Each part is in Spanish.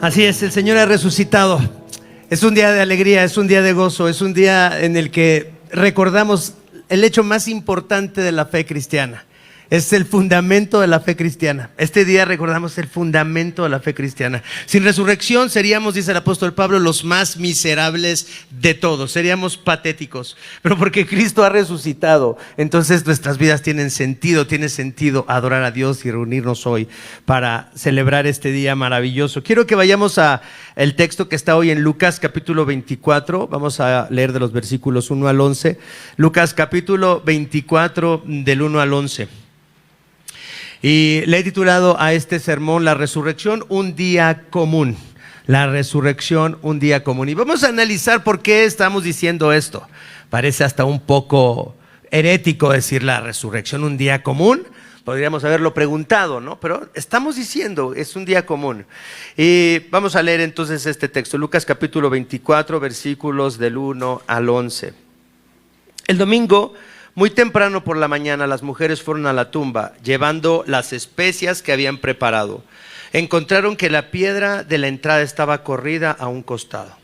Así es, el Señor ha resucitado. Es un día de alegría, es un día de gozo, es un día en el que recordamos el hecho más importante de la fe cristiana. Es el fundamento de la fe cristiana. Este día recordamos el fundamento de la fe cristiana. Sin resurrección seríamos, dice el apóstol Pablo, los más miserables de todos. Seríamos patéticos. Pero porque Cristo ha resucitado, entonces nuestras vidas tienen sentido. Tiene sentido adorar a Dios y reunirnos hoy para celebrar este día maravilloso. Quiero que vayamos a el texto que está hoy en Lucas capítulo 24. Vamos a leer de los versículos 1 al 11. Lucas capítulo 24 del 1 al 11. Y le he titulado a este sermón La resurrección, un día común. La resurrección, un día común. Y vamos a analizar por qué estamos diciendo esto. Parece hasta un poco herético decir la resurrección, un día común. Podríamos haberlo preguntado, ¿no? Pero estamos diciendo, es un día común. Y vamos a leer entonces este texto. Lucas capítulo 24, versículos del 1 al 11. El domingo, muy temprano por la mañana, las mujeres fueron a la tumba, llevando las especias que habían preparado. Encontraron que la piedra de la entrada estaba corrida a un costado.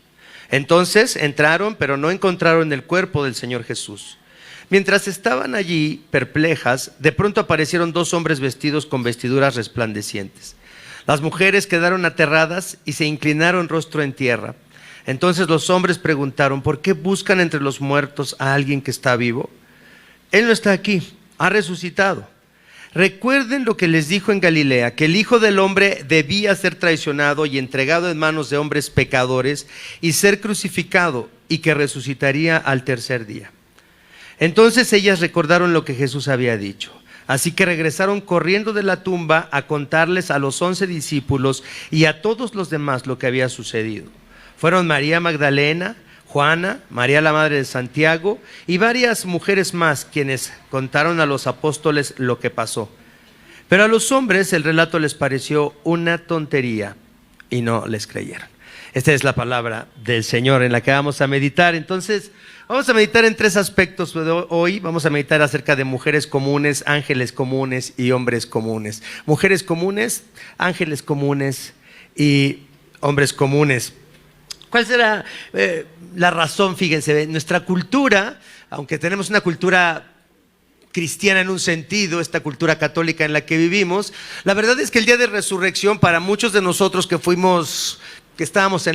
Entonces entraron, pero no encontraron el cuerpo del Señor Jesús. Mientras estaban allí, perplejas, de pronto aparecieron dos hombres vestidos con vestiduras resplandecientes. Las mujeres quedaron aterradas y se inclinaron rostro en tierra. Entonces los hombres preguntaron: ¿por qué buscan entre los muertos a alguien que está vivo? Él no está aquí, ha resucitado. Recuerden lo que les dijo en Galilea, que el Hijo del Hombre debía ser traicionado y entregado en manos de hombres pecadores y ser crucificado, y que resucitaría al tercer día. Entonces ellas recordaron lo que Jesús había dicho. Así que regresaron corriendo de la tumba a contarles a los 11 discípulos y a todos los demás lo que había sucedido. Fueron María Magdalena, Juana, María la madre de Santiago y varias mujeres más quienes contaron a los apóstoles lo que pasó. Pero a los hombres el relato les pareció una tontería y no les creyeron. Esta es la palabra del Señor en la que vamos a meditar. Entonces, vamos a meditar en tres aspectos hoy. Vamos a meditar acerca de mujeres comunes, ángeles comunes y hombres comunes. Mujeres comunes, ángeles comunes y hombres comunes. ¿Cuál será la razón? Fíjense, nuestra cultura, aunque tenemos una cultura cristiana en un sentido, esta cultura católica en la que vivimos, la verdad es que el día de resurrección, para muchos de nosotros que estábamos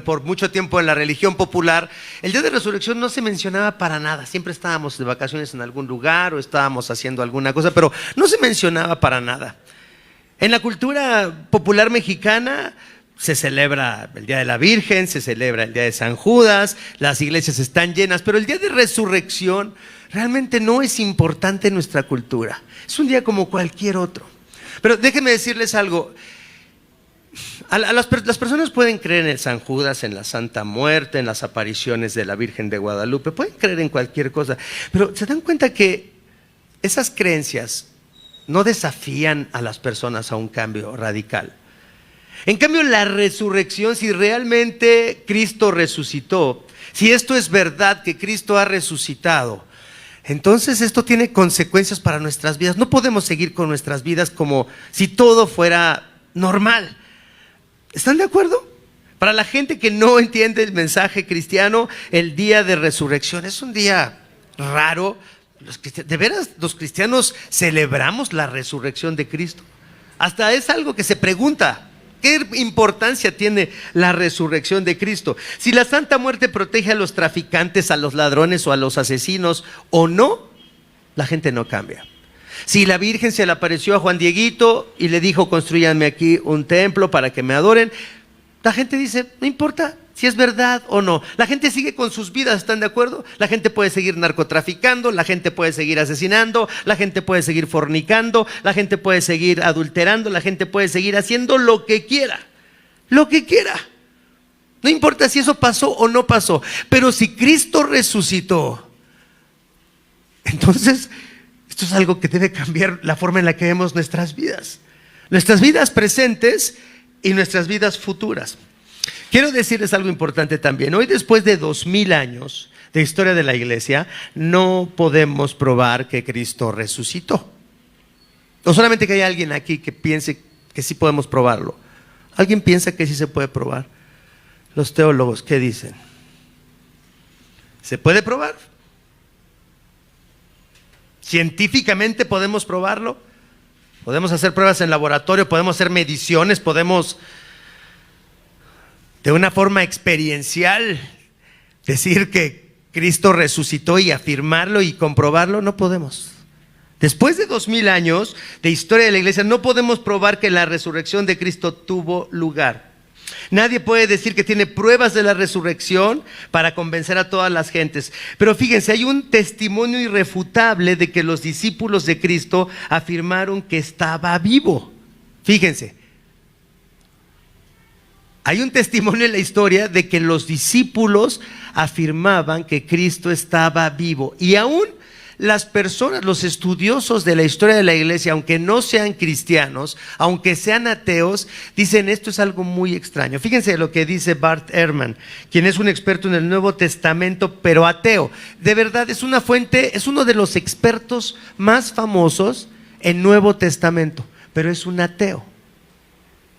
por mucho tiempo en la religión popular, el día de resurrección no se mencionaba para nada. Siempre estábamos de vacaciones en algún lugar o estábamos haciendo alguna cosa, pero no se mencionaba para nada. En la cultura popular mexicana se celebra el Día de la Virgen, se celebra el Día de San Judas, las iglesias están llenas, pero el día de resurrección realmente no es importante en nuestra cultura. Es un día como cualquier otro. Pero déjenme decirles algo. Las personas pueden creer en el San Judas, en la Santa Muerte, en las apariciones de la Virgen de Guadalupe, pueden creer en cualquier cosa, pero se dan cuenta que esas creencias no desafían a las personas a un cambio radical. En cambio, la resurrección, si realmente Cristo resucitó, si esto es verdad que Cristo ha resucitado, entonces esto tiene consecuencias para nuestras vidas. No podemos seguir con nuestras vidas como si todo fuera normal. ¿Están de acuerdo? Para la gente que no entiende el mensaje cristiano, el día de resurrección es un día raro. De veras, los cristianos celebramos la resurrección de Cristo. Hasta es algo que se pregunta: ¿qué importancia tiene la resurrección de Cristo? Si la Santa Muerte protege a los traficantes, a los ladrones o a los asesinos o no, la gente no cambia. Si la Virgen se le apareció a Juan Dieguito y le dijo: construyanme aquí un templo para que me adoren, la gente dice: no importa si es verdad o no. La gente sigue con sus vidas, ¿están de acuerdo? La gente puede seguir narcotraficando, la gente puede seguir asesinando, la gente puede seguir fornicando, la gente puede seguir adulterando, la gente puede seguir haciendo lo que quiera. Lo que quiera. No importa si eso pasó o no pasó. Pero si Cristo resucitó, entonces esto es algo que debe cambiar la forma en la que vemos nuestras vidas presentes y nuestras vidas futuras. Quiero decirles algo importante también. Hoy, después de 2000 años de historia de la iglesia, no podemos probar que Cristo resucitó. No solamente que haya alguien aquí que piense que sí podemos probarlo. ¿Alguien piensa que sí se puede probar? Los teólogos, ¿qué dicen? ¿Se puede probar? ¿Científicamente podemos probarlo? Podemos hacer pruebas en laboratorio, podemos hacer mediciones, podemos de una forma experiencial decir que Cristo resucitó y afirmarlo y comprobarlo. No podemos. Después de 2000 años de historia de la iglesia, no podemos probar que la resurrección de Cristo tuvo lugar. Nadie puede decir que tiene pruebas de la resurrección para convencer a todas las gentes. Pero fíjense, hay un testimonio irrefutable de que los discípulos de Cristo afirmaron que estaba vivo. Fíjense, hay un testimonio en la historia de que los discípulos afirmaban que Cristo estaba vivo. Y aún las personas, los estudiosos de la historia de la iglesia, aunque no sean cristianos, aunque sean ateos, dicen esto es algo muy extraño. Fíjense lo que dice Bart Ehrman, quien es un experto en el Nuevo Testamento, pero ateo. De verdad es una fuente, es uno de los expertos más famosos en Nuevo Testamento, pero es un ateo.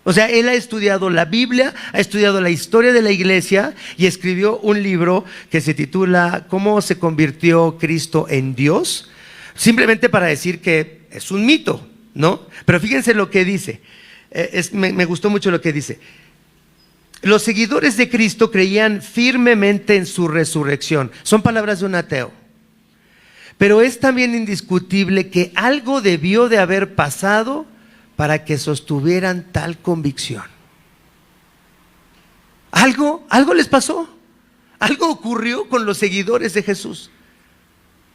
O sea, él ha estudiado la Biblia, ha estudiado la historia de la iglesia y escribió un libro que se titula ¿Cómo se convirtió Cristo en Dios? Simplemente para decir que es un mito, ¿no? Pero fíjense lo que dice, me gustó mucho lo que dice. Los seguidores de Cristo creían firmemente en su resurrección. Son palabras de un ateo. Pero es también indiscutible que algo debió de haber pasado para que sostuvieran tal convicción. Algo les pasó. Algo ocurrió con los seguidores de Jesús.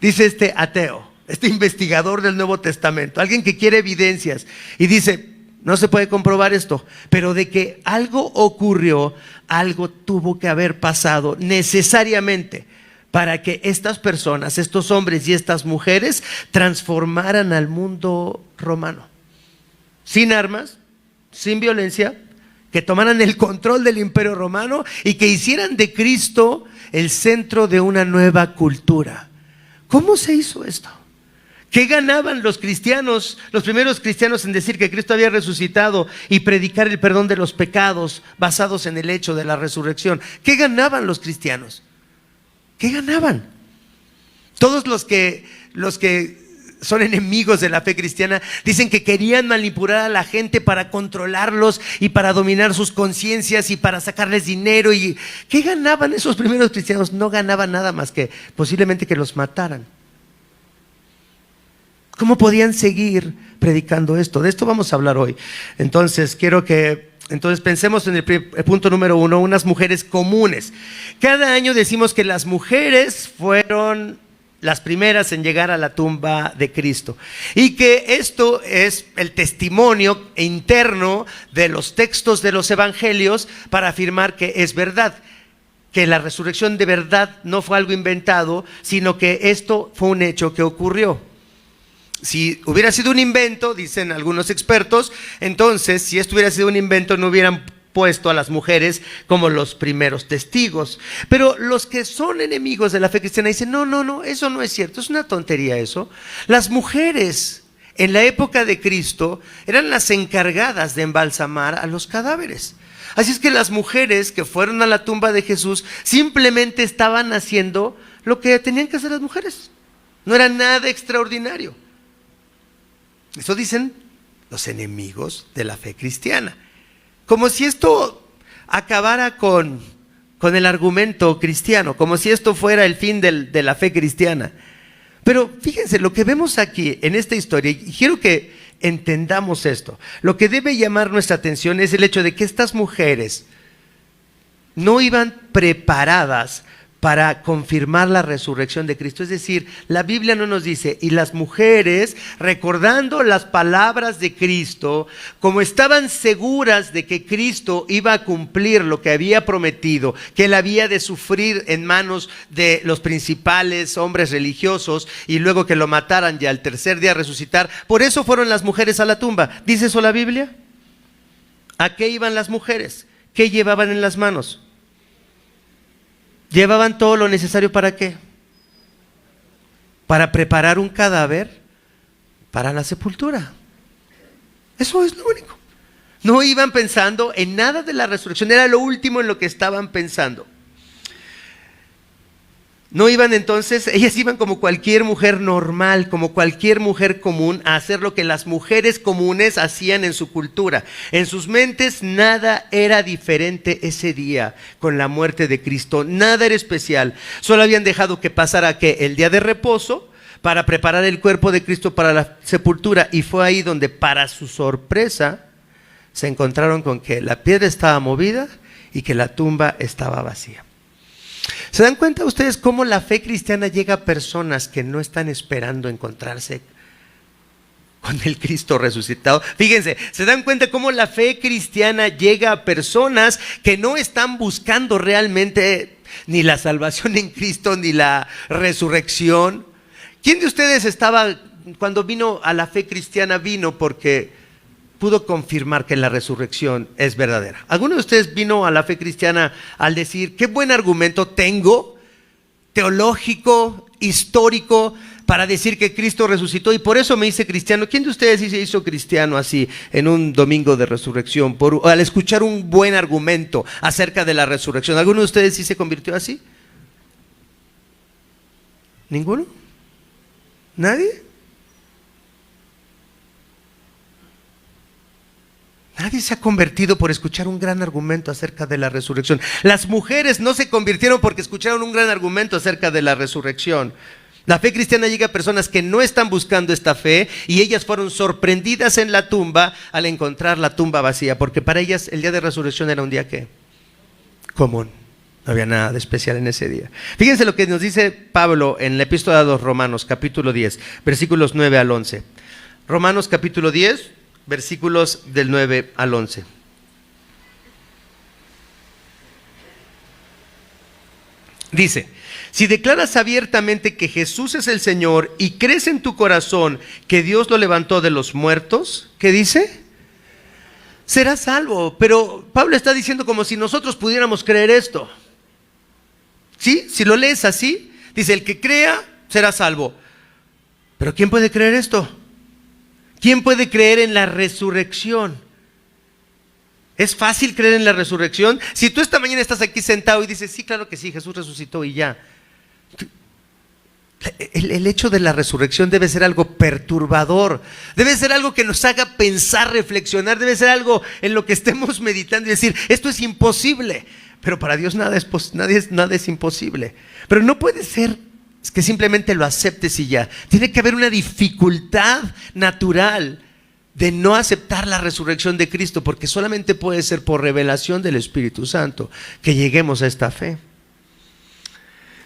Dice este ateo, este investigador del Nuevo Testamento, alguien que quiere evidencias y dice, no se puede comprobar esto, pero de que algo ocurrió, algo tuvo que haber pasado necesariamente para que estas personas, estos hombres y estas mujeres transformaran al mundo romano. Sin armas, sin violencia, que tomaran el control del Imperio Romano y que hicieran de Cristo el centro de una nueva cultura. ¿Cómo se hizo esto? ¿Qué ganaban los cristianos, los primeros cristianos, en decir que Cristo había resucitado y predicar el perdón de los pecados basados en el hecho de la resurrección? ¿Qué ganaban los cristianos? ¿Qué ganaban? Todos los que son enemigos de la fe cristiana dicen que querían manipular a la gente para controlarlos y para dominar sus conciencias y para sacarles dinero. ¿Y qué ganaban esos primeros cristianos? No ganaban nada más que posiblemente que los mataran. ¿Cómo podían seguir predicando esto? De esto vamos a hablar hoy. Entonces pensemos en el punto número 1, unas mujeres comunes. Cada año decimos que las mujeres fueron las primeras en llegar a la tumba de Cristo, y que esto es el testimonio interno de los textos de los evangelios para afirmar que es verdad, que la resurrección de verdad no fue algo inventado, sino que esto fue un hecho que ocurrió. Si hubiera sido un invento, dicen algunos expertos, entonces si esto hubiera sido un invento no hubieran puesto a las mujeres como los primeros testigos. Pero los que son enemigos de la fe cristiana dicen, no, eso no es cierto, es una tontería eso. Las mujeres en la época de Cristo eran las encargadas de embalsamar a los cadáveres. Así es que las mujeres que fueron a la tumba de Jesús simplemente estaban haciendo lo que tenían que hacer las mujeres. No era nada extraordinario. Eso dicen los enemigos de la fe cristiana. Como si esto acabara con el argumento cristiano, como si esto fuera el fin de la fe cristiana. Pero fíjense, lo que vemos aquí en esta historia, y quiero que entendamos esto, lo que debe llamar nuestra atención es el hecho de que estas mujeres no iban preparadas para confirmar la resurrección de Cristo. Es decir, la Biblia no nos dice, y las mujeres, recordando las palabras de Cristo, como estaban seguras de que Cristo iba a cumplir lo que había prometido, que él había de sufrir en manos de los principales hombres religiosos y luego que lo mataran y al tercer día resucitar, por eso fueron las mujeres a la tumba. ¿Dice eso la Biblia? ¿A qué iban las mujeres? ¿Qué llevaban en las manos? ¿Llevaban todo lo necesario para qué? Para preparar un cadáver para la sepultura. Eso es lo único. No iban pensando en nada de la resurrección, era lo último en lo que estaban pensando. No iban entonces, ellas iban como cualquier mujer normal, como cualquier mujer común, a hacer lo que las mujeres comunes hacían en su cultura. En sus mentes nada era diferente ese día con la muerte de Cristo, nada era especial. Solo habían dejado que pasara el día de reposo para preparar el cuerpo de Cristo para la sepultura. Y fue ahí donde, para su sorpresa, se encontraron con que la piedra estaba movida y que la tumba estaba vacía. ¿Se dan cuenta ustedes cómo la fe cristiana llega a personas que no están esperando encontrarse con el Cristo resucitado? Fíjense, ¿se dan cuenta cómo la fe cristiana llega a personas que no están buscando realmente ni la salvación en Cristo ni la resurrección? ¿Quién de ustedes estaba, cuando vino a la fe cristiana, vino porque pudo confirmar que la resurrección es verdadera? ¿Alguno de ustedes vino a la fe cristiana al decir, qué buen argumento tengo, teológico, histórico, para decir que Cristo resucitó y por eso me hice cristiano? ¿Quién de ustedes sí se hizo cristiano así en un domingo de resurrección, al escuchar un buen argumento acerca de la resurrección? ¿Alguno de ustedes sí se convirtió así? ¿Ninguno? ¿Nadie? Nadie se ha convertido por escuchar un gran argumento acerca de la resurrección. Las mujeres no se convirtieron porque escucharon un gran argumento acerca de la resurrección. La fe cristiana llega a personas que no están buscando esta fe y ellas fueron sorprendidas en la tumba al encontrar la tumba vacía, porque para ellas el día de resurrección era un día ¿qué? Común. No había nada de especial en ese día. Fíjense lo que nos dice Pablo en la epístola a los Romanos, capítulo 10, versículos 9 al 11. Romanos capítulo 10, versículos del 9 al 11. Dice, si declaras abiertamente que Jesús es el Señor y crees en tu corazón que Dios lo levantó de los muertos, ¿qué dice? Serás salvo. Pero Pablo está diciendo como si nosotros pudiéramos creer esto. ¿Sí? Si lo lees así, dice, el que crea será salvo. Pero ¿quién puede creer esto? ¿Quién puede creer en la resurrección? ¿Es fácil creer en la resurrección? Si tú esta mañana estás aquí sentado y dices, sí, claro que sí, Jesús resucitó y ya. El hecho de la resurrección debe ser algo perturbador, debe ser algo que nos haga pensar, reflexionar, debe ser algo en lo que estemos meditando y decir, esto es imposible. Pero para Dios nada es imposible. Pero no puede ser que simplemente lo aceptes y ya. Tiene que haber una dificultad natural de no aceptar la resurrección de Cristo, porque solamente puede ser por revelación del Espíritu Santo que lleguemos a esta fe.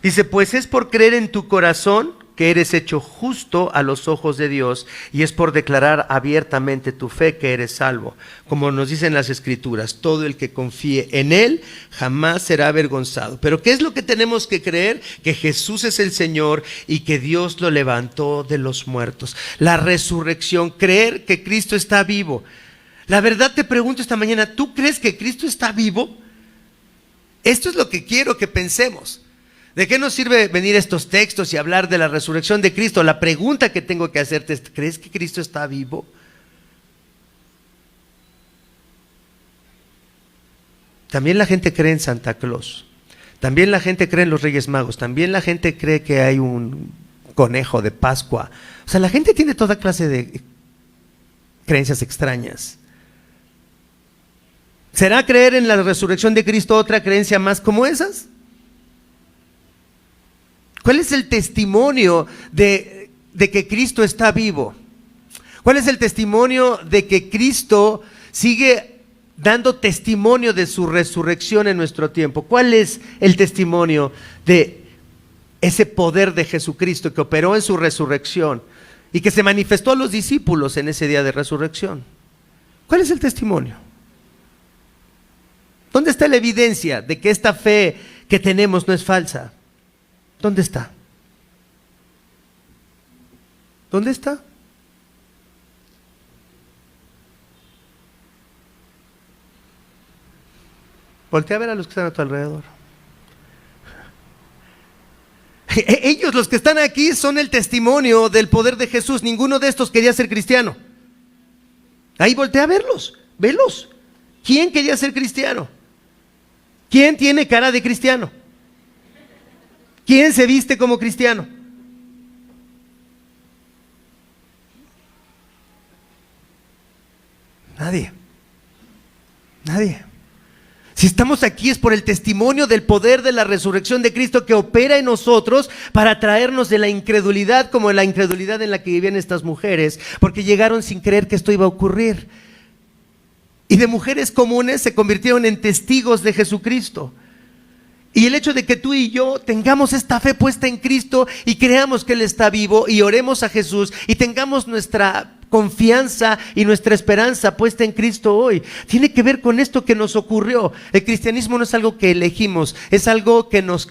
Dice, pues es por creer en tu corazón que eres hecho justo a los ojos de Dios, y es por declarar abiertamente tu fe que eres salvo. Como nos dicen las Escrituras, todo el que confíe en Él jamás será avergonzado. Pero ¿qué es lo que tenemos que creer? Que Jesús es el Señor y que Dios lo levantó de los muertos. La resurrección, creer que Cristo está vivo. La verdad, te pregunto esta mañana, ¿tú crees que Cristo está vivo? Esto es lo que quiero que pensemos. ¿De qué nos sirve venir estos textos y hablar de la resurrección de Cristo? La pregunta que tengo que hacerte es, ¿crees que Cristo está vivo? También la gente cree en Santa Claus. También la gente cree en los Reyes Magos. También la gente cree que hay un conejo de Pascua. O sea, la gente tiene toda clase de creencias extrañas. ¿Será creer en la resurrección de Cristo otra creencia más como esas? ¿Cuál es el testimonio de que Cristo está vivo? ¿Cuál es el testimonio de que Cristo sigue dando testimonio de su resurrección en nuestro tiempo? ¿Cuál es el testimonio de ese poder de Jesucristo que operó en su resurrección y que se manifestó a los discípulos en ese día de resurrección? ¿Cuál es el testimonio? ¿Dónde está la evidencia de que esta fe que tenemos no es falsa? ¿Dónde está? ¿Dónde está? Voltea a ver a los que están a tu alrededor. Ellos, los que están aquí, son el testimonio del poder de Jesús. Ninguno de estos quería ser cristiano. Ahí voltea a verlos. velos. ¿Quién quería ser cristiano? ¿Quién tiene cara de cristiano? ¿Quién se viste como cristiano? Nadie. Nadie. Si estamos aquí es por el testimonio del poder de la resurrección de Cristo que opera en nosotros para traernos de la incredulidad como la incredulidad en la que vivían estas mujeres, porque llegaron sin creer que esto iba a ocurrir. Y de mujeres comunes se convirtieron en testigos de Jesucristo. Y el hecho de que tú y yo tengamos esta fe puesta en Cristo y creamos que Él está vivo y oremos a Jesús y tengamos nuestra confianza y nuestra esperanza puesta en Cristo hoy, tiene que ver con esto que nos ocurrió. El cristianismo no es algo que elegimos, es algo que nos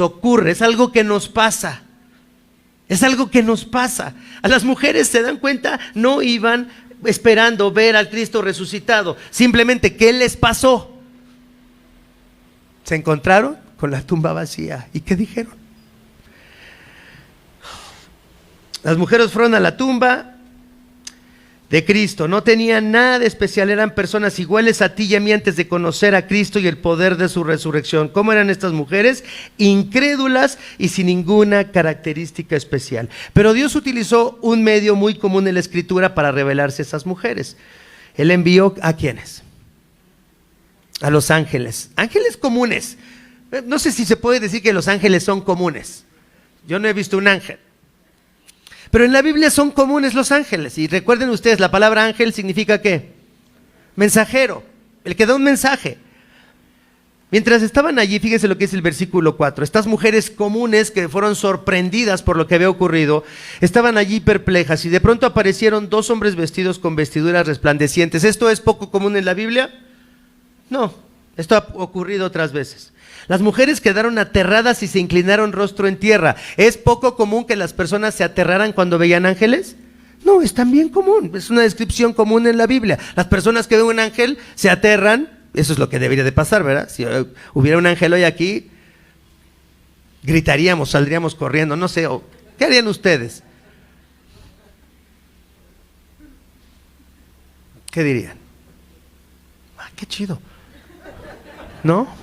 ocurre, es algo que nos pasa. Es algo que nos pasa. A las mujeres, ¿se dan cuenta? No iban esperando ver al Cristo resucitado, simplemente ¿qué les pasó? Se encontraron con la tumba vacía. ¿Y qué dijeron? Las mujeres fueron a la tumba de Cristo. No tenían nada de especial. Eran personas iguales a ti y a mí antes de conocer a Cristo y el poder de su resurrección. ¿Cómo eran estas mujeres? Incrédulas y sin ninguna característica especial. Pero Dios utilizó un medio muy común en la Escritura para revelarse a esas mujeres. Él envió ¿a quiénes? A los ángeles. Ángeles comunes. No sé si se puede decir que los ángeles son comunes. Yo no he visto un ángel. Pero en la Biblia son comunes los ángeles. Y recuerden ustedes, la palabra ángel significa ¿qué? Mensajero, el que da un mensaje. Mientras estaban allí, fíjense lo que es el versículo 4. Estas mujeres comunes que fueron sorprendidas por lo que había ocurrido, estaban allí perplejas y de pronto aparecieron dos hombres vestidos con vestiduras resplandecientes. ¿Esto es poco común en la Biblia? No, esto ha ocurrido otras veces. Las mujeres quedaron aterradas y se inclinaron rostro en tierra. ¿Es poco común que las personas se aterraran cuando veían ángeles? No, es también común, es una descripción común en la Biblia. Las personas que ven un ángel se aterran, eso es lo que debería de pasar, ¿verdad? Si hubiera un ángel hoy aquí, gritaríamos, saldríamos corriendo, no sé, ¿qué harían ustedes? ¿Qué dirían? Ah, qué chido. ¿No?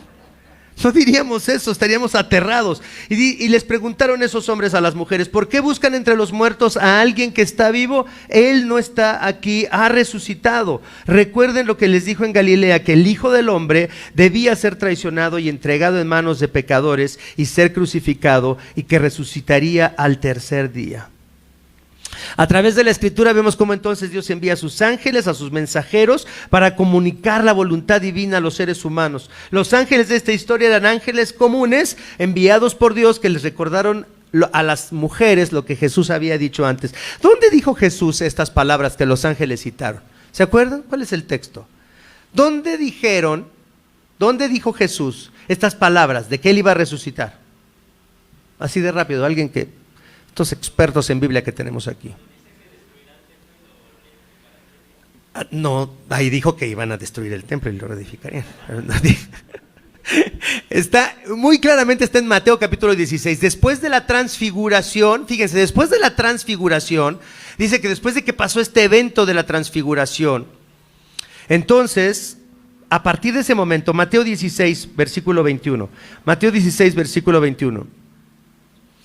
No diríamos eso, estaríamos aterrados. Y les preguntaron esos hombres a las mujeres, ¿por qué buscan entre los muertos a alguien que está vivo? Él no está aquí, ha resucitado. Recuerden lo que les dijo en Galilea, que el Hijo del Hombre debía ser traicionado y entregado en manos de pecadores y ser crucificado, y que resucitaría al tercer día. A través de la Escritura vemos cómo entonces Dios envía a sus ángeles, a sus mensajeros, para comunicar la voluntad divina a los seres humanos. Los ángeles de esta historia eran ángeles comunes, enviados por Dios, que les recordaron a las mujeres lo que Jesús había dicho antes. ¿Dónde dijo Jesús estas palabras que los ángeles citaron? ¿Se acuerdan? ¿Cuál es el texto? ¿Dónde dijo Jesús estas palabras de que Él iba a resucitar? Así de rápido, alguien que... Estos expertos en Biblia que tenemos aquí. No, ahí dijo que iban a destruir el templo y lo reedificarían. Está muy claramente, está en Mateo capítulo 16. Después de la transfiguración, fíjense, después de la transfiguración, dice que después de que pasó este evento de la transfiguración, entonces, a partir de ese momento, Mateo 16, versículo 21. Mateo 16, versículo 21.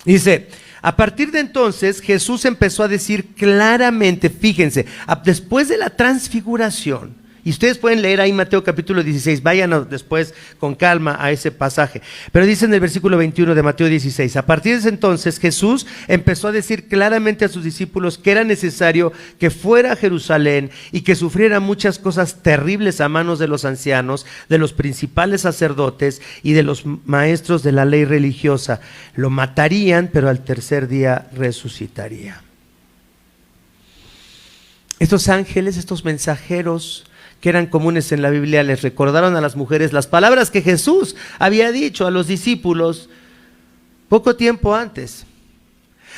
Dice, a partir de entonces Jesús empezó a decir claramente, fíjense, después de la transfiguración, y ustedes pueden leer ahí Mateo capítulo 16, vayan después con calma a ese pasaje, pero dice en el versículo 21 de Mateo 16, a partir de ese entonces Jesús empezó a decir claramente a sus discípulos que era necesario que fuera a Jerusalén y que sufriera muchas cosas terribles a manos de los ancianos, de los principales sacerdotes y de los maestros de la ley religiosa. Lo matarían, pero al tercer día resucitaría. Estos ángeles, estos mensajeros que eran comunes en la Biblia, les recordaron a las mujeres las palabras que Jesús había dicho a los discípulos poco tiempo antes.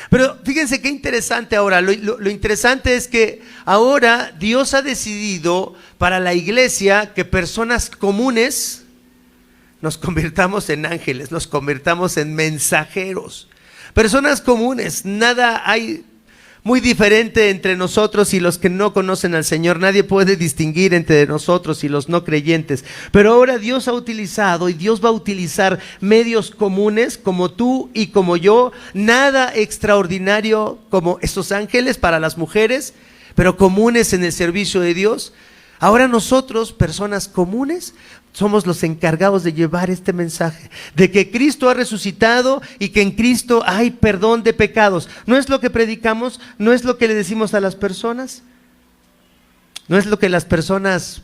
Pero fíjense qué interesante ahora, lo interesante es que ahora Dios ha decidido para la iglesia que personas comunes nos convirtamos en ángeles, nos convirtamos en mensajeros. Personas comunes, nada hay muy diferente entre nosotros y los que no conocen al Señor. Nadie puede distinguir entre nosotros y los no creyentes. Pero ahora Dios ha utilizado y Dios va a utilizar medios comunes como tú y como yo. Nada extraordinario como estos ángeles para las mujeres, pero comunes en el servicio de Dios. Ahora nosotros, personas comunes, somos los encargados de llevar este mensaje, de que Cristo ha resucitado y que en Cristo hay perdón de pecados. ¿No es lo que predicamos? ¿No es lo que le decimos a las personas? ¿No es lo que las personas,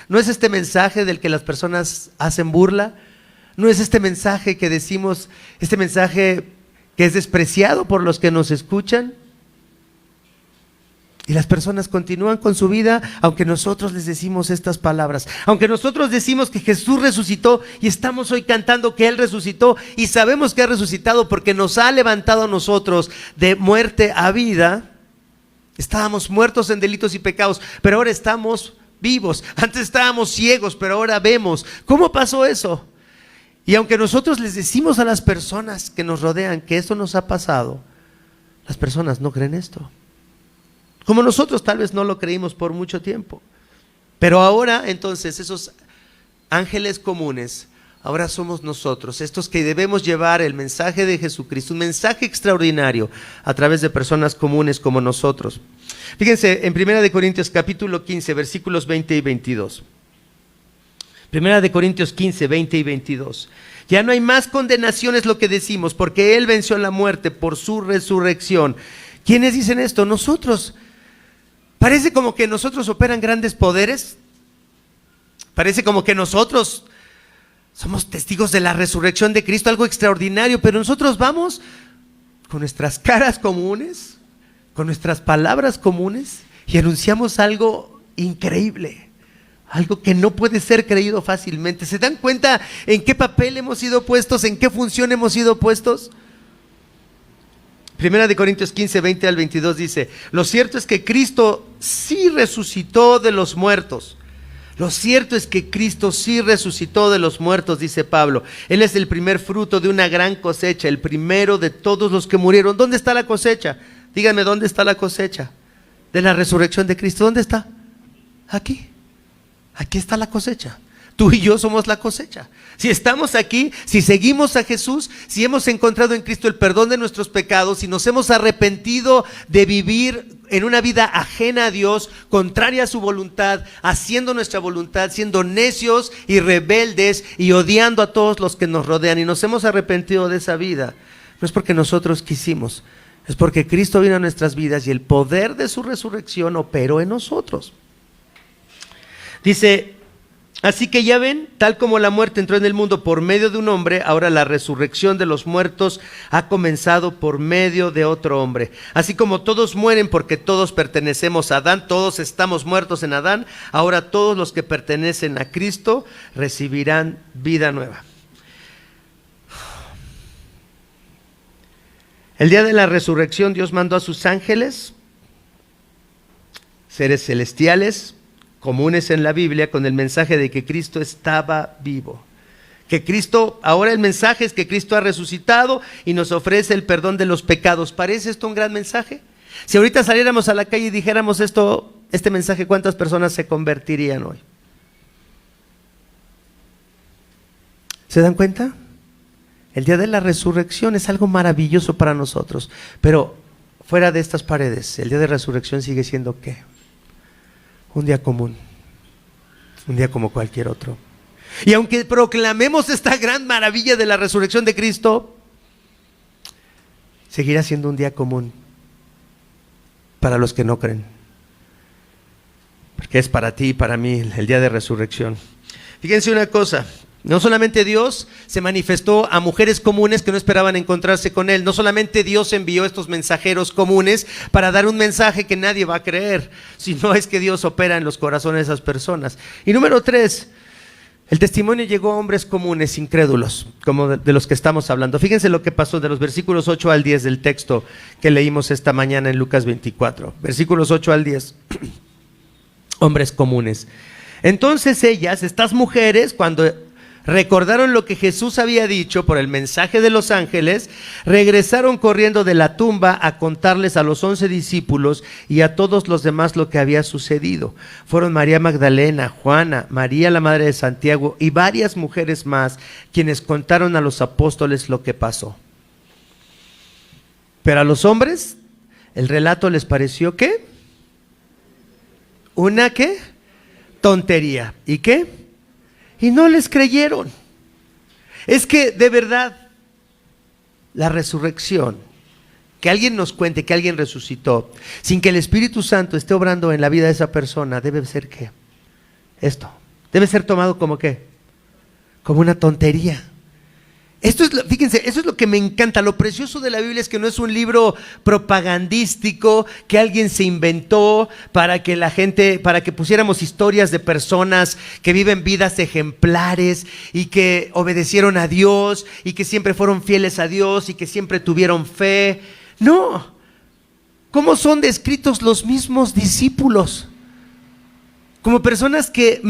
no es este mensaje del que las personas hacen burla? ¿No es este mensaje que decimos, este mensaje que es despreciado por los que nos escuchan? Y las personas continúan con su vida, aunque nosotros les decimos estas palabras. Aunque nosotros decimos que Jesús resucitó y estamos hoy cantando que Él resucitó y sabemos que ha resucitado porque nos ha levantado a nosotros de muerte a vida. Estábamos muertos en delitos y pecados, pero ahora estamos vivos. Antes estábamos ciegos, pero ahora vemos. ¿Cómo pasó eso? Y aunque nosotros les decimos a las personas que nos rodean que esto nos ha pasado, las personas no creen esto. Como nosotros tal vez no lo creímos por mucho tiempo. Pero ahora entonces esos ángeles comunes, ahora somos nosotros, estos que debemos llevar el mensaje de Jesucristo, un mensaje extraordinario a través de personas comunes como nosotros. Fíjense en 1 Corintios capítulo 15, versículos 20 y 22. 1 Corintios 15, 20 y 22. Ya no hay más condenación, es lo que decimos, porque Él venció la muerte por su resurrección. ¿Quiénes dicen esto? Nosotros. Parece como que nosotros operan grandes poderes. Parece como que nosotros somos testigos de la resurrección de Cristo, algo extraordinario, pero nosotros vamos con nuestras caras comunes, con nuestras palabras comunes y anunciamos algo increíble, algo que no puede ser creído fácilmente. ¿Se dan cuenta en qué papel hemos sido puestos, en qué función hemos sido puestos? 1 Corintios 15, 20 al 22 dice: lo cierto es que Cristo sí resucitó de los muertos. Lo cierto es que Cristo sí resucitó de los muertos, dice Pablo. Él es el primer fruto de una gran cosecha, el primero de todos los que murieron. ¿Dónde está la cosecha? Díganme, ¿dónde está la cosecha de la resurrección de Cristo? ¿Dónde está? Aquí. Aquí está la cosecha. Tú y yo somos la cosecha. Si estamos aquí, si seguimos a Jesús, si hemos encontrado en Cristo el perdón de nuestros pecados, si nos hemos arrepentido de vivir en una vida ajena a Dios, contraria a su voluntad, haciendo nuestra voluntad, siendo necios y rebeldes y odiando a todos los que nos rodean, y nos hemos arrepentido de esa vida, no es porque nosotros quisimos, es porque Cristo vino a nuestras vidas y el poder de su resurrección operó en nosotros. Dice: así que ya ven, tal como la muerte entró en el mundo por medio de un hombre, ahora la resurrección de los muertos ha comenzado por medio de otro hombre. Así como todos mueren porque todos pertenecemos a Adán, todos estamos muertos en Adán, ahora todos los que pertenecen a Cristo recibirán vida nueva. El día de la resurrección Dios mandó a sus ángeles, seres celestiales, comunes en la Biblia, con el mensaje de que Cristo estaba vivo. Que Cristo, ahora el mensaje es que Cristo ha resucitado y nos ofrece el perdón de los pecados. ¿Parece esto un gran mensaje? Si ahorita saliéramos a la calle y dijéramos este mensaje, ¿cuántas personas se convertirían hoy? ¿Se dan cuenta? El día de la resurrección es algo maravilloso para nosotros, pero fuera de estas paredes, el día de resurrección sigue siendo ¿qué? Un día común, un día como cualquier otro. Y aunque proclamemos esta gran maravilla de la resurrección de Cristo, seguirá siendo un día común para los que no creen, porque es para ti y para mí el día de resurrección. Fíjense una cosa, no solamente Dios se manifestó a mujeres comunes que no esperaban encontrarse con Él, no solamente Dios envió estos mensajeros comunes para dar un mensaje que nadie va a creer, sino es que Dios opera en los corazones de esas personas. Y número 3, el testimonio llegó a hombres comunes, incrédulos, como de los que estamos hablando. Fíjense lo que pasó de los versículos 8 al 10 del texto que leímos esta mañana en Lucas 24. Versículos 8 al 10. Hombres comunes. Entonces ellas, estas mujeres, cuando recordaron lo que Jesús había dicho por el mensaje de los ángeles, regresaron corriendo de la tumba a contarles a los 11 discípulos y a todos los demás lo que había sucedido. Fueron María Magdalena, Juana, María la madre de Santiago y varias mujeres más quienes contaron a los apóstoles lo que pasó. Pero a los hombres el relato les pareció ¿qué? ¿Una qué? Tontería. ¿Y qué? Y no les creyeron. Es que de verdad, la resurrección, que alguien nos cuente que alguien resucitó, sin que el Espíritu Santo esté obrando en la vida de esa persona, debe ser ¿qué? Esto. Debe ser tomado como ¿qué? Como una tontería. Fíjense, eso es lo que me encanta. Lo precioso de la Biblia es que no es un libro propagandístico que alguien se inventó para que la gente, para que pusiéramos historias de personas que viven vidas ejemplares y que obedecieron a Dios y que siempre fueron fieles a Dios y que siempre tuvieron fe. No. ¿Cómo son descritos los mismos discípulos? Como personas que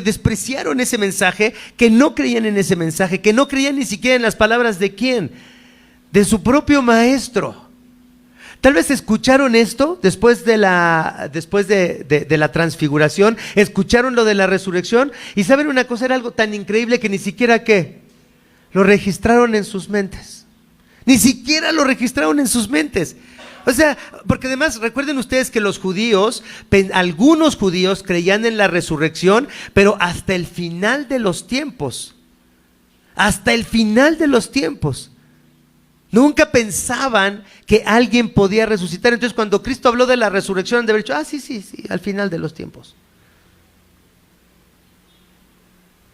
despreciaron ese mensaje, que no creían en ese mensaje, que no creían ni siquiera en las palabras de ¿quién? De su propio maestro. Tal vez escucharon esto después de la transfiguración, escucharon lo de la resurrección y saben una cosa, era algo tan increíble que ni siquiera ¿qué? Lo registraron en sus mentes. Ni siquiera lo registraron en sus mentes. O sea, porque además recuerden ustedes que los judíos, algunos judíos creían en la resurrección, pero hasta el final de los tiempos. Hasta el final de los tiempos. Nunca pensaban que alguien podía resucitar. Entonces cuando Cristo habló de la resurrección, han de haber dicho, sí, al final de los tiempos.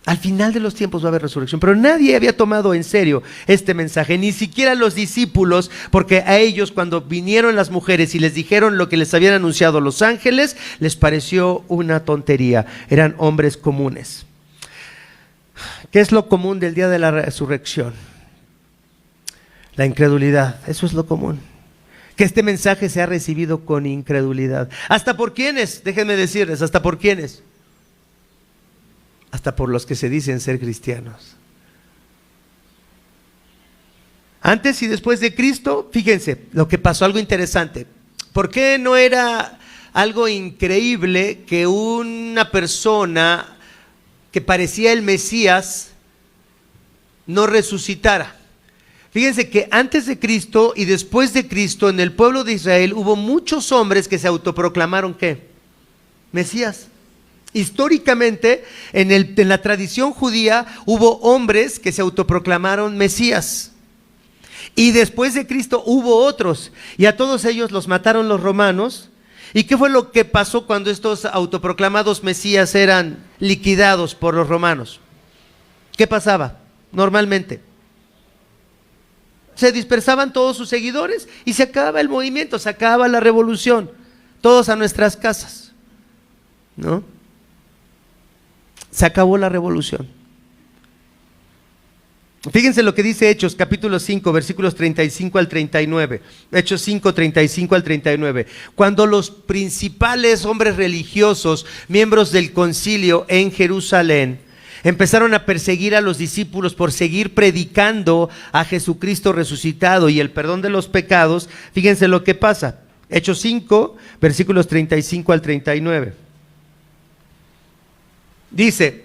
Al final de los tiempos va a haber resurrección, pero nadie había tomado en serio este mensaje, ni siquiera los discípulos, porque a ellos cuando vinieron las mujeres y les dijeron lo que les habían anunciado los ángeles, les pareció una tontería, eran hombres comunes. ¿Qué es lo común del día de la resurrección? La incredulidad, eso es lo común. Que este mensaje se ha recibido con incredulidad. ¿Hasta por quiénes? Déjenme decirles, ¿hasta por quiénes? Hasta por los que se dicen ser cristianos. Antes y después de Cristo, fíjense lo que pasó, algo interesante. ¿Por qué no era algo increíble que una persona que parecía el Mesías no resucitara? Fíjense que antes de Cristo y después de Cristo en el pueblo de Israel hubo muchos hombres que se autoproclamaron ¿qué? Mesías. Históricamente, en la tradición judía, hubo hombres que se autoproclamaron Mesías. Y después de Cristo hubo otros. Y a todos ellos los mataron los romanos. ¿Y qué fue lo que pasó cuando estos autoproclamados Mesías eran liquidados por los romanos? ¿Qué pasaba normalmente? Se dispersaban todos sus seguidores y se acababa el movimiento, se acababa la revolución. Todos a nuestras casas, ¿no? Se acabó la revolución. Fíjense lo que dice Hechos capítulo 5 versículos 35 al 39. Hechos 5, 35 al 39. Cuando los principales hombres religiosos, miembros del concilio en Jerusalén, empezaron a perseguir a los discípulos por seguir predicando a Jesucristo resucitado y el perdón de los pecados, fíjense lo que pasa. Hechos 5 versículos 35 al 39. Dice,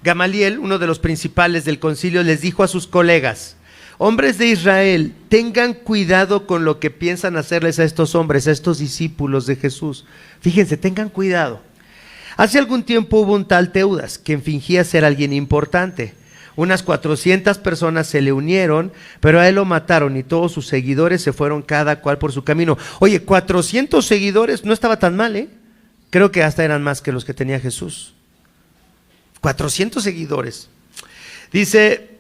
Gamaliel, uno de los principales del concilio, les dijo a sus colegas: hombres de Israel, tengan cuidado con lo que piensan hacerles a estos hombres, a estos discípulos de Jesús. Fíjense, tengan cuidado. Hace algún tiempo hubo un tal Teudas, quien fingía ser alguien importante. Unas 400 personas se le unieron, pero a él lo mataron y todos sus seguidores se fueron cada cual por su camino. Oye, 400 seguidores no estaba tan mal, ¿eh? Creo que hasta eran más que los que tenía Jesús. 400 seguidores. Dice,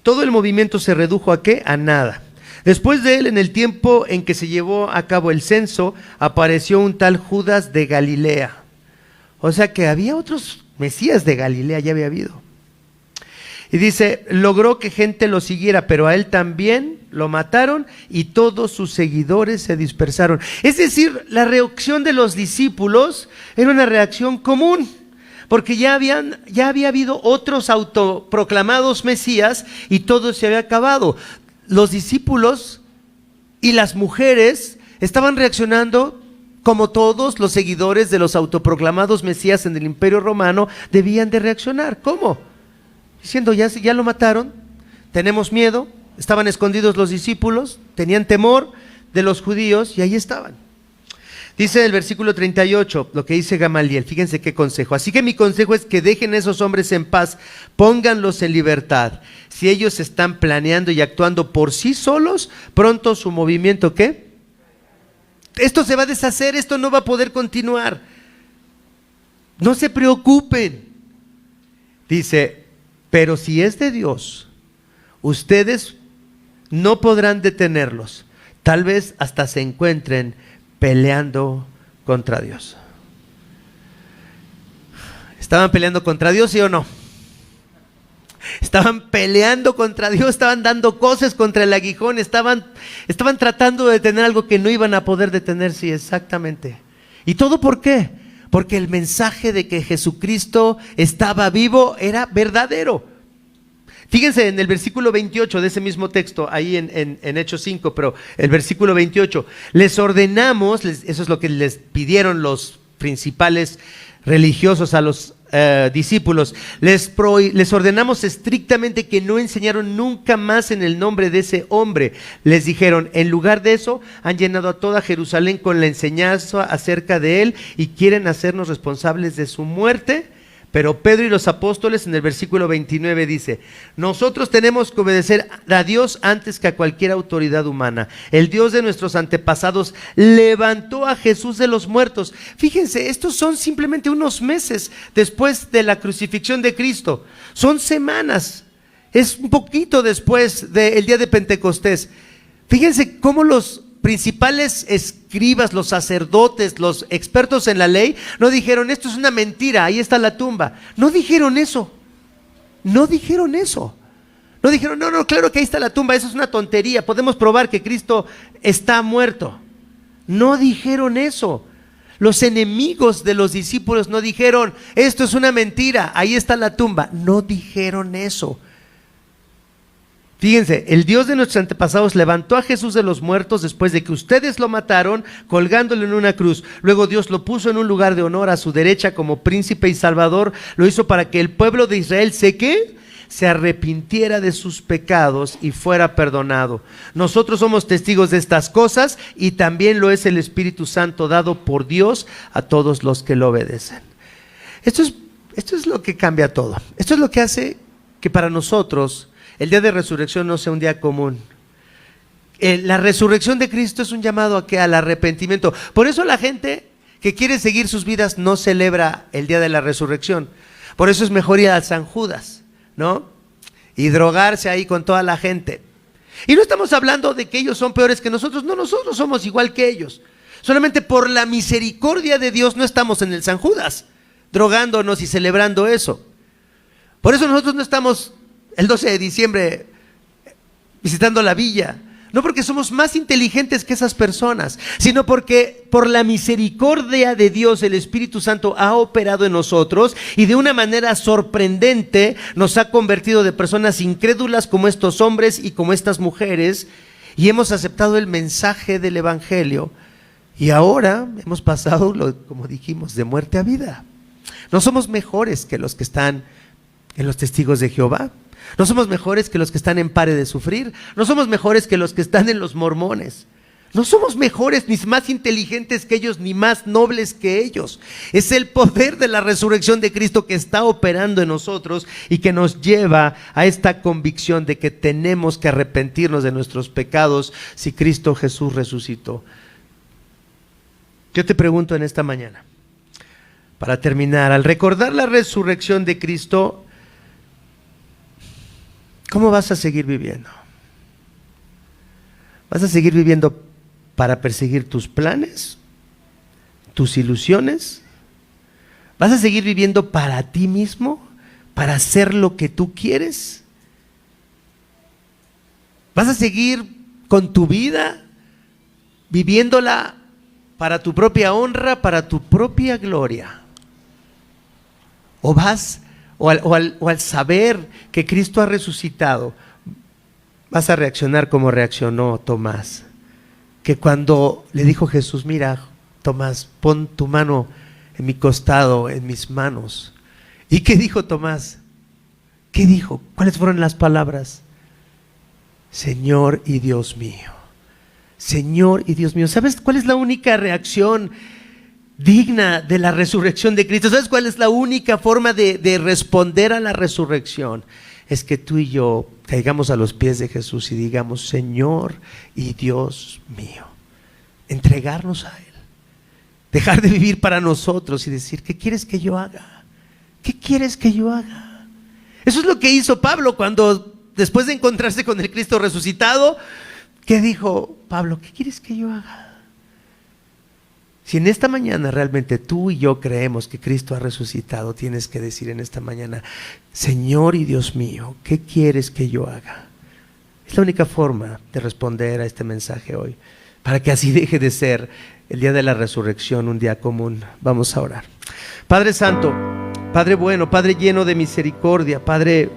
todo el movimiento se redujo ¿a qué? A nada. Después de él, en el tiempo en que se llevó a cabo el censo, apareció un tal Judas de Galilea. O sea que había otros Mesías de Galilea, ya había habido. Y dice, logró que gente lo siguiera, pero a él también lo mataron y todos sus seguidores se dispersaron. Es decir, la reacción de los discípulos era una reacción común. porque ya había habido otros autoproclamados Mesías y todo se había acabado. Los discípulos y las mujeres estaban reaccionando como todos los seguidores de los autoproclamados Mesías en el Imperio Romano debían de reaccionar. ¿Cómo? Diciendo, ya lo mataron, tenemos miedo. Estaban escondidos los discípulos, tenían temor de los judíos y ahí estaban. Dice el versículo 38, lo que dice Gamaliel, fíjense qué consejo. Así que mi consejo es que dejen a esos hombres en paz, pónganlos en libertad. Si ellos están planeando y actuando por sí solos, pronto su movimiento, ¿qué? Esto se va a deshacer, esto no va a poder continuar. No se preocupen. Dice, pero si es de Dios, ustedes no podrán detenerlos. Tal vez hasta se encuentren peleando contra Dios. ¿Estaban peleando contra Dios, sí o no? Estaban peleando contra Dios, estaban dando cosas contra el aguijón, estaban tratando de detener algo que no iban a poder detener, sí, exactamente. ¿Y todo por qué? Porque el mensaje de que Jesucristo estaba vivo era verdadero. Fíjense en el versículo 28 de ese mismo texto, ahí en Hechos 5, pero el versículo 28, les ordenamos, eso es lo que les pidieron los principales religiosos a los discípulos, les ordenamos estrictamente que no enseñaron nunca más en el nombre de ese hombre. Les dijeron, en lugar de eso, han llenado a toda Jerusalén con la enseñanza acerca de él y quieren hacernos responsables de su muerte. Pero Pedro y los apóstoles en el versículo 29 dice, nosotros tenemos que obedecer a Dios antes que a cualquier autoridad humana. El Dios de nuestros antepasados levantó a Jesús de los muertos. Fíjense, estos son simplemente unos meses después de la crucifixión de Cristo. Son semanas, es un poquito después del día de Pentecostés. Fíjense cómo los principales escribas, los sacerdotes, los expertos en la ley, no dijeron, esto es una mentira, ahí está la tumba. No dijeron eso. No dijeron eso. No dijeron, no, claro que ahí está la tumba, eso es una tontería, podemos probar que Cristo está muerto. No dijeron eso. Los enemigos de los discípulos no dijeron, esto es una mentira, ahí está la tumba. No dijeron eso. Fíjense, el Dios de nuestros antepasados levantó a Jesús de los muertos después de que ustedes lo mataron colgándolo en una cruz. Luego Dios lo puso en un lugar de honor a su derecha como príncipe y salvador. Lo hizo para que el pueblo de Israel se arrepintiera de sus pecados y fuera perdonado. Nosotros somos testigos de estas cosas y también lo es el Espíritu Santo dado por Dios a todos los que lo obedecen. Esto es lo que cambia todo. Esto es lo que hace que para nosotros el día de resurrección no sea un día común. La resurrección de Cristo es un llamado a ¿qué? Al arrepentimiento. Por eso la gente que quiere seguir sus vidas no celebra el día de la resurrección. Por eso es mejor ir a San Judas, ¿no? Y drogarse ahí con toda la gente. Y no estamos hablando de que ellos son peores que nosotros. No, nosotros somos igual que ellos. Solamente por la misericordia de Dios no estamos en el San Judas, drogándonos y celebrando eso. Por eso nosotros no estamos el 12 de diciembre visitando la villa, no porque somos más inteligentes que esas personas, sino porque por la misericordia de Dios el Espíritu Santo ha operado en nosotros y de una manera sorprendente nos ha convertido de personas incrédulas como estos hombres y como estas mujeres, y hemos aceptado el mensaje del Evangelio y ahora hemos pasado, como dijimos, de muerte a vida. No somos mejores que los que están en los testigos de Jehová. No somos mejores que los que están en Pare de Sufrir. No somos mejores que los que están en los mormones. No somos mejores ni más inteligentes que ellos ni más nobles que ellos. Es el poder de la resurrección de Cristo que está operando en nosotros y que nos lleva a esta convicción de que tenemos que arrepentirnos de nuestros pecados si Cristo Jesús resucitó. Yo te pregunto en esta mañana, para terminar, al recordar la resurrección de Cristo, ¿cómo vas a seguir viviendo? ¿Vas a seguir viviendo para perseguir tus planes, tus ilusiones? ¿Vas a seguir viviendo para ti mismo, para hacer lo que tú quieres? ¿Vas a seguir con tu vida, viviéndola para tu propia honra, para tu propia gloria? O vas, o al saber que Cristo ha resucitado, vas a reaccionar como reaccionó Tomás, que cuando le dijo Jesús: mira, Tomás, pon tu mano en mi costado, en mis manos. ¿Y qué dijo Tomás? ¿Qué dijo? ¿Cuáles fueron las palabras? Señor y Dios mío. Señor y Dios mío. ¿Sabes cuál es la única reacción digna de la resurrección de Cristo? ¿Sabes cuál es la única forma de responder a la resurrección? Es que tú y yo caigamos a los pies de Jesús y digamos: Señor y Dios mío. Entregarnos a Él. Dejar de vivir para nosotros y decir: ¿qué quieres que yo haga? ¿Qué quieres que yo haga? Eso es lo que hizo Pablo cuando, después de encontrarse con el Cristo resucitado, ¿qué dijo Pablo? ¿Qué quieres que yo haga? Si en esta mañana realmente tú y yo creemos que Cristo ha resucitado, tienes que decir en esta mañana: Señor y Dios mío, ¿qué quieres que yo haga? Es la única forma de responder a este mensaje hoy, para que así deje de ser el día de la resurrección un día común. Vamos a orar. Padre Santo, Padre bueno, Padre lleno de misericordia, Padre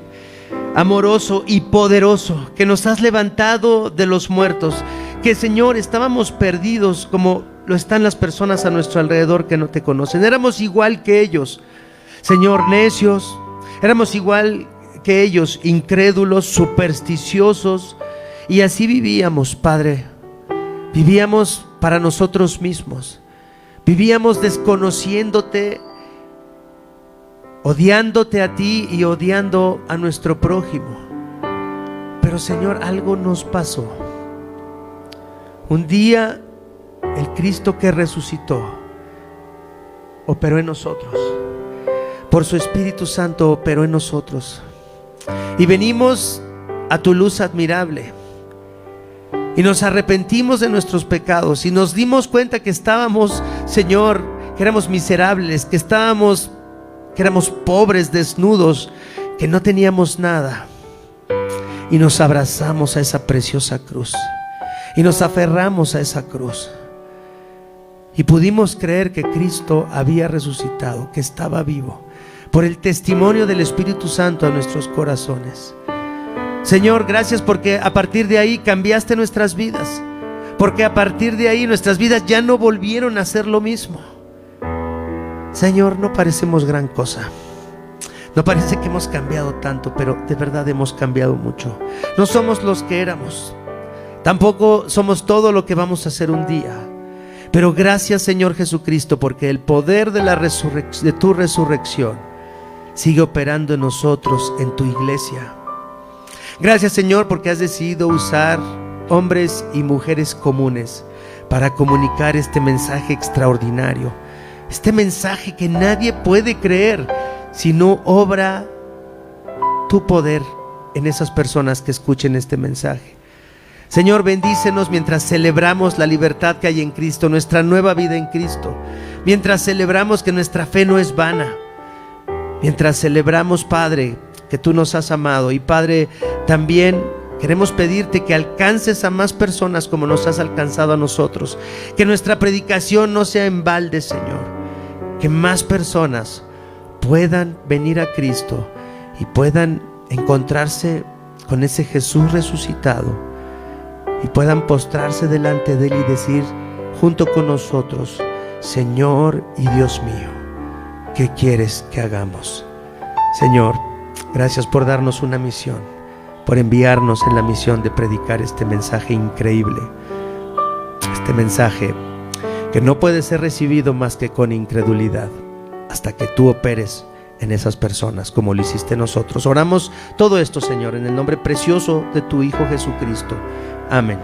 amoroso y poderoso, que nos has levantado de los muertos, que Señor, estábamos perdidos como lo están las personas a nuestro alrededor que no te conocen. Éramos igual que ellos, Señor, necios. Éramos igual que ellos, incrédulos, supersticiosos, y así vivíamos, Padre. Vivíamos para nosotros mismos. Vivíamos desconociéndote, odiándote a ti y odiando a nuestro prójimo. Pero Señor, algo nos pasó. Un día el Cristo que resucitó operó en nosotros. Por su Espíritu Santo operó en nosotros. Y venimos a tu luz admirable. Y nos arrepentimos de nuestros pecados. Y nos dimos cuenta que estábamos, Señor, que éramos miserables, que éramos pobres, desnudos, que no teníamos nada. Y nos abrazamos a esa preciosa cruz. Y nos aferramos a esa cruz. Y pudimos creer que Cristo había resucitado, que estaba vivo, por el testimonio del Espíritu Santo a nuestros corazones. Señor, gracias porque a partir de ahí cambiaste nuestras vidas. Porque a partir de ahí nuestras vidas ya no volvieron a ser lo mismo. Señor, no parecemos gran cosa. No parece que hemos cambiado tanto, pero de verdad hemos cambiado mucho. No somos los que éramos. Tampoco somos todo lo que vamos a ser un día. Pero gracias, Señor Jesucristo, porque el poder de tu resurrección sigue operando en nosotros, en tu iglesia. Gracias, Señor, porque has decidido usar hombres y mujeres comunes para comunicar este mensaje extraordinario. Este mensaje que nadie puede creer si no obra tu poder en esas personas que escuchen este mensaje. Señor, bendícenos mientras celebramos la libertad que hay en Cristo, nuestra nueva vida en Cristo. Mientras celebramos que nuestra fe no es vana. Mientras celebramos, Padre, que tú nos has amado. Y Padre, también queremos pedirte que alcances a más personas como nos has alcanzado a nosotros. Que nuestra predicación no sea en balde, Señor. Que más personas puedan venir a Cristo y puedan encontrarse con ese Jesús resucitado. Y puedan postrarse delante de Él y decir junto con nosotros: Señor y Dios mío, ¿qué quieres que hagamos? Señor, gracias por darnos una misión, por enviarnos en la misión de predicar este mensaje increíble. Este mensaje que no puede ser recibido más que con incredulidad, hasta que tú operes en esas personas como lo hiciste nosotros. Oramos todo esto, Señor, en el nombre precioso de tu Hijo Jesucristo. Amén.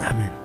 Amén.